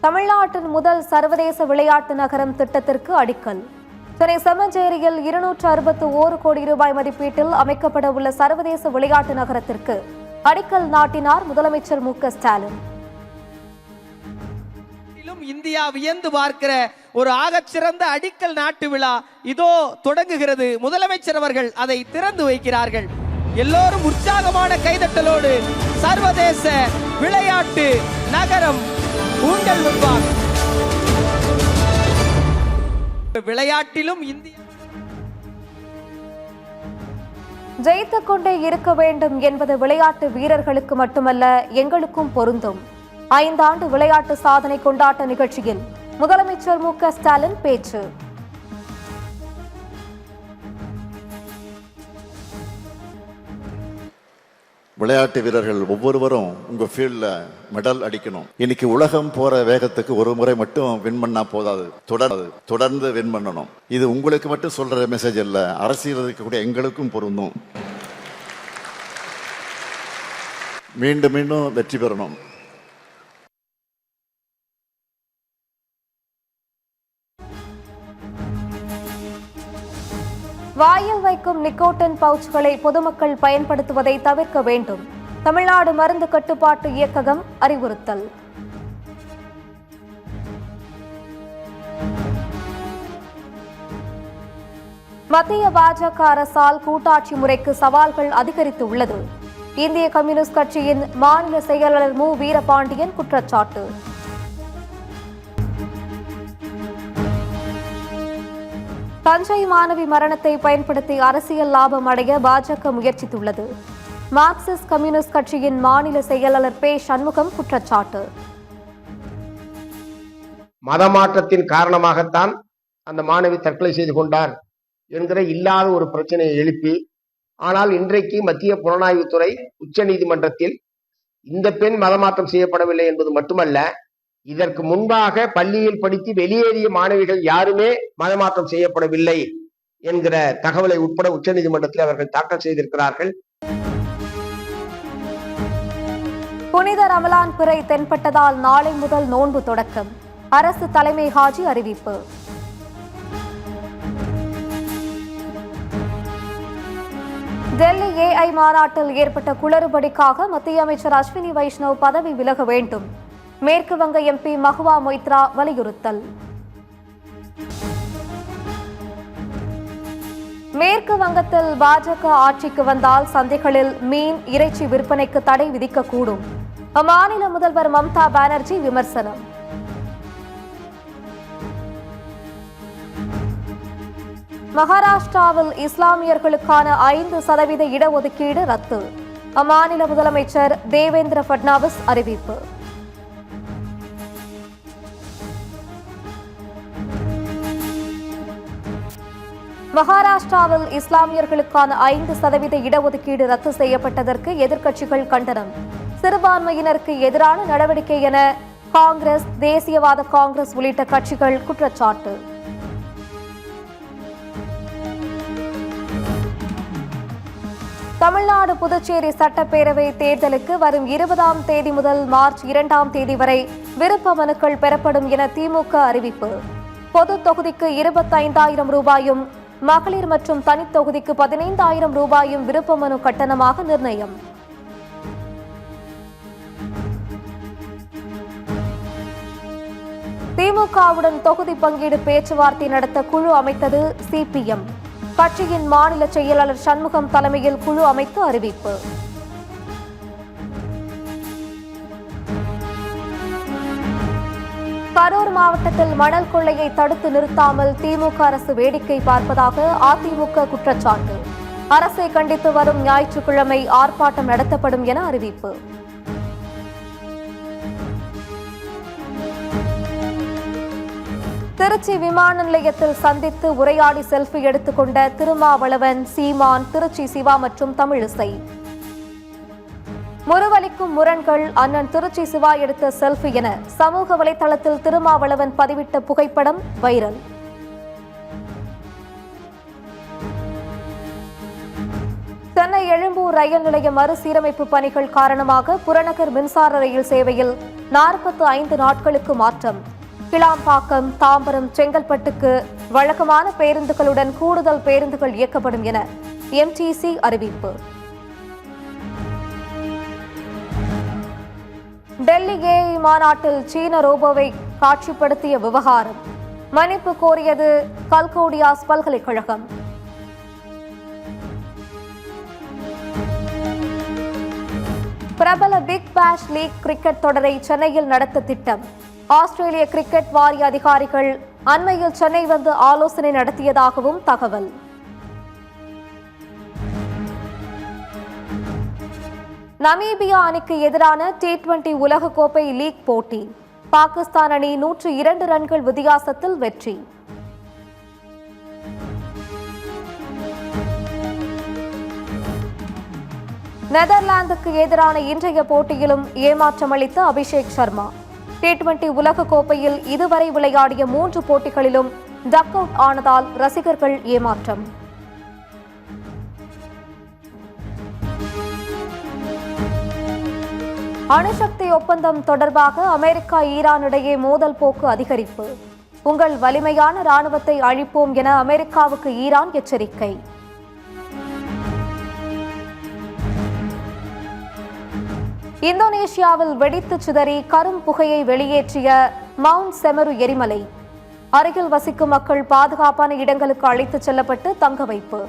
தமிழ்நாட்டின் முதல் சர்வதேச விளையாட்டு நகரம் திட்டத்திற்கு அடிக்கல். சென்னை செம்மஞ்சேரியில் 261 கோடி ரூபாய் மதிப்பீட்டில் அமைக்கப்பட உள்ள சர்வதேச விளையாட்டு நகரத்திற்கு அடிக்கல் நாட்டினார் முதலமைச்சர் மு.க.ஸ்டாலின். இந்தியா வியந்து பார்க்கிற ஒரு ஆகச்சிறந்த அடிக்கல் நாட்டு விழா இதோ தொடங்குகிறது. முதலமைச்சர் அவர்கள் அதை திறந்து வைக்கிறார்கள். எல்லோரும் உற்சாகமான கைதட்டலோடு சர்வதேச விளையாட்டு நகரம் உங்கள் முன்பாக. விளையாட்டிலும் இந்தியா ஜெயித்துக் கொண்டே இருக்க வேண்டும் என்பது விளையாட்டு வீரர்களுக்கு மட்டுமல்ல, எங்களுக்கும் பொருந்தும். 5 ஆண்டு விளையாட்டு சாதனை கொண்டாட்ட நிகழ்ச்சியில் முதலமைச்சர் மு.க.ஸ்டாலின் பேச்சு. விளையாட்டு வீரர்கள் ஒவ்வொருவரும் உங்க ஃபீல்ட்ல மெடல் அடிக்கணும். இன்னைக்கு உலகம் போற வேகத்துக்கு ஒரு முறை மட்டும் வின் பண்ணா போதாது, தொடர்ந்து வின் பண்ணணும். இது உங்களுக்கு மட்டும் சொல்ற மெசேஜ் இல்ல, அரசியல் இருக்கக்கூடிய எங்களுக்கும் பொருந்தும். மீண்டும் மீண்டும் வெற்றி பெறணும். வாயில் வைக்கும் நிக்கோட்டின் பவுச்களை பொதுமக்கள் பயன்படுத்துவதை தவிர்க்க வேண்டும். தமிழ்நாடு மருந்து கட்டுப்பாட்டு இயக்ககம் அறிவுறுத்தல். மத்திய பாஜக அரசால் கூட்டாட்சி முறைக்கு சவால்கள் அதிகரித்துள்ளது. இந்திய கம்யூனிஸ்ட் கட்சியின் மாநில செயலாளர் மு. வீரபாண்டியன் குற்றச்சாட்டு. தஞ்சை மாணவி மரணத்தை பயன்படுத்தி அரசியல் லாபம் அடைய பாஜக முயற்சித்துள்ளது. மார்க்சிஸ்ட் கம்யூனிஸ்ட் கட்சியின் மாநில செயலாளர் பே. சண்முகம் குற்றச்சாட்டு. மதமாற்றத்தின் காரணமாகத்தான் அந்த மாணவி தற்கொலை செய்து கொண்டார் என்கிற இல்லாத ஒரு பிரச்சனையை எழுப்பி, ஆனால் இன்றைக்கு மத்திய புலனாய்வுத்துறை உச்ச நீதிமன்றத்தில் இந்த பெண் மதமாற்றம் செய்யப்படவில்லை என்பது மட்டுமல்ல, இதற்கு முன்பாக பள்ளியில் படித்து வெளியேறிய மாணவிகள் யாருமே மதமாற்றம் செய்யப்படவில்லை என்கிற தகவலை உட்பட உச்சநீதிமன்றத்தில் அவர்கள் தாக்கல் செய்திருக்கிறார்கள். புனித ரமலான் பிறை தென்பட்டதால் நாளை முதல் நோன்பு தொடக்கம். அரசு தலைமை ஹாஜி அறிவிப்பு. டெல்லி ஏஐ மாநாட்டில் ஏற்பட்ட குளறுபடிக்காக மத்திய அமைச்சர் அஸ்வினி வைஷ்ணவ் பதவி விலக வேண்டும். மேற்கு வங்க எம்பி மஹுவா மொய்த்ரா வலியுறுத்தல். மேற்கு வங்கத்தில் பாஜக ஆட்சிக்கு வந்தால் சந்தைகளில் மீன், இறைச்சி விற்பனைக்கு தடை விதிக்கக்கூடும். அம்மாநில முதல்வர் மம்தா பானர்ஜி விமர்சனம். மகாராஷ்டிராவில் இஸ்லாமியர்களுக்கான 5% இடஒதுக்கீடு ரத்து. அம்மாநில முதலமைச்சர் தேவேந்திர பட்னாவிஸ் அறிவிப்பு. மகாராஷ்டிராவில் இஸ்லாமியர்களுக்கான 5% இடஒதுக்கீடு ரத்து செய்யப்பட்டதற்கு எதிர்க்கட்சிகள் கண்டனம். சிறுபான்மையினருக்கு எதிரான நடவடிக்கை என காங்கிரஸ், தேசியவாத காங்கிரஸ் உள்ளிட்ட கட்சிகள் குற்றச்சாட்டு. தமிழ்நாடு புதுச்சேரி சட்டப்பேரவை தேர்தலுக்கு வரும் 20ஆம் தேதி முதல் மார்ச் 2ஆம் தேதி வரை விருப்ப மனுக்கள் பெறப்படும் என திமுக அறிவிப்பு. பொது தொகுதிக்கு 25,000 ரூபாயும், மகளிர் மற்றும் தனித் தொகுதிக்கு 15,000 ரூபாயும் விருப்ப மனு கட்டணமாக நிர்ணயம். திமுகவுடன் தொகுதி பங்கீடு பேச்சுவார்த்தை நடத்த குழு அமைத்தது சிபிஎம். கட்சியின் மாநில செயலாளர் சண்முகம் தலைமையில் குழு அமைத்து அறிவிப்பு. கரூர் மாவட்டத்தில் மணல் கொள்ளையை தடுத்து நிறுத்தாமல் திமுக அரசு வேடிக்கை பார்ப்பதாக அதிமுக குற்றச்சாட்டு. அரசை கண்டித்து வரும் ஞாயிற்றுக்கிழமை ஆர்ப்பாட்டம் நடத்தப்படும் என அறிவிப்பு. திருச்சி விமான நிலையத்தில் சந்தித்து உரையாடி செல்ஃபி எடுத்துக்கொண்ட திருமாவளவன், சீமான், திருச்சி சிவா மற்றும் தமிழிசை. முறுவலிக்கும் முரண்கள், அண்ணன் திருச்சி சிவா எடுத்த செல்ஃபி என சமூக வலைதளத்தில் திருமாவளவன் பதிவிட்ட புகைப்படம் வைரல். சென்னை எழும்பூர் ரயில் நிலைய மறுசீரமைப்பு பணிகள் காரணமாக புறநகர் மின்சார ரயில் சேவையில் 45 நாட்களுக்கு மாற்றம். கிளாம்பாக்கம், தாம்பரம், செங்கல்பட்டுக்கு வழக்கமான பேருந்துகளுடன் கூடுதல் பேருந்துகள் இயக்கப்படும் என எம்டிசி அறிவிப்பு. டெல்லி ஏஐ மாநாட்டில் சீன ரோபோவை காட்சிப்படுத்திய விவகாரம். மன்னிப்பு கோரியது கல்கோடியாஸ் பல்கலைக்கழகம். பிரபல பிக் பேஷ் லீக் கிரிக்கெட் தொடரை சென்னையில் நடத்த திட்டம். ஆஸ்திரேலிய கிரிக்கெட் வாரிய அதிகாரிகள் அண்மையில் சென்னை வந்து ஆலோசனை நடத்தியதாகவும் தகவல். நமீபியா அணிக்கு எதிரான T20 உலகக்கோப்பை லீக் போட்டி. பாகிஸ்தான் அணி 102 ரன்கள் வித்தியாசத்தில் வெற்றி. நெதர்லாந்துக்கு எதிரான இன்றைய போட்டியிலும் ஏமாற்றமளித்த அபிஷேக் சர்மா. T20 உலகக்கோப்பையில் இதுவரை விளையாடிய 3 போட்டிகளிலும் டக் அவுட் ஆனதால் ரசிகர்கள் ஏமாற்றம். அணுசக்தி ஒப்பந்தம் தொடர்பாக அமெரிக்கா ஈரான் இடையே மோதல் போக்கு அதிகரிப்பு. உங்கள் வலிமையான ராணுவத்தை அழிப்போம் என அமெரிக்காவுக்கு ஈரான் எச்சரிக்கை. இந்தோனேஷியாவில் வெடித்து சிதறி கரும் புகையை வெளியேற்றிய மவுண்ட் செமரு எரிமலை. அருகில் வசிக்கும் மக்கள் பாதுகாப்பான இடங்களுக்கு அழைத்துச் செல்லப்பட்டு தங்க வைப்பு.